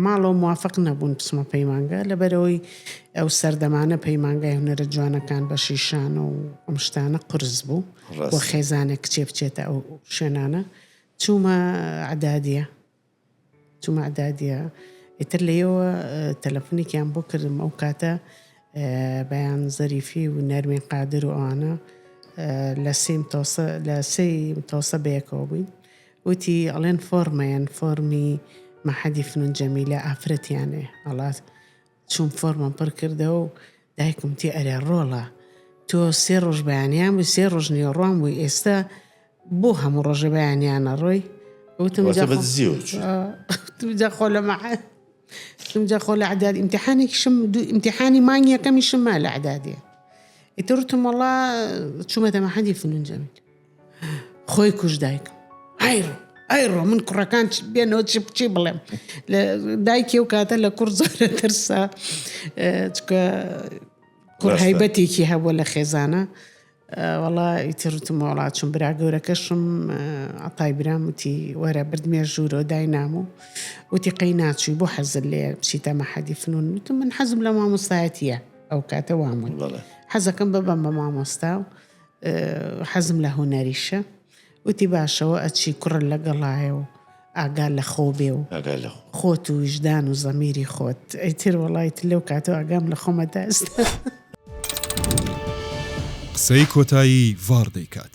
ماڵەوە موافق نەبوون بچمە پەیمانگە لەبەرەوەی ئەو سەردەمانە پەیمانگای هونەرە جوانەکان بە شیشانە و ئەم شتانە قرس بوو بۆ خێزانێک کچێ بچێتە ئەو شوێنانە چوومە عەدادیە ئیتر لێەوە تەلەفۆنێکیان بۆ کردم ئەو کاتە بەیان زەریفی و نەرمین قادر و ئەوانە لە سێ متەوەسە بەیەکەوە بووین وتی ئەڵێن فۆرمەیەن فۆرمی مەحەدی فنون جەمیلە ئافرەتیانێ هەڵات چوون فۆرمەم پڕ کردەوە و دایکم تی ئەرێ ڕۆڵە تۆ 3 ڕۆژ بەیانیان بووی 3 ڕۆژ نیوەڕۆان بووی ئێستا بۆ هەموو ڕۆژە بەیانیانە ڕۆی وتم جا خۆ لە عەداد ئیمتیحانی مانگی یەکەمیشم ما لە عەدادیە ئیترتم وەڵا چوومەتە مەحەدی فنون جەمیل خۆی کوژ دایکم ئایڕۆ من کوڕەکان بێنەوە چی بڵێم دایکی و کاتە لە کوڕ زۆرە ترسا چکە کوڕ هەیبەتێکی هەبووە لە خێزانە وەڵا ئیترتم وەڵا چون برا گەورەکەشم عەتای برام وتی وەرە بردمێ ژوورەوە دای ناموو وتی قەی ناچووی بۆ حەزت لێ بچیتە مەحەدی فنون وتم من حەزم لە مامۆستایەتیە ئەو کاتە وامووی حەزەکەم ببەم بە مامۆستا و حەزم لە هونەریشە وتی باشەوە ئەچی کوڕە لەگەڵایە و ئاگال لە خۆ بێ و خۆت و وجدان و زەمیری خۆت ئەیتر وەڵایت لەو کاتەوە ئاگام لە خۆمە دەست قسەی کۆتایی ڤار دەیکات.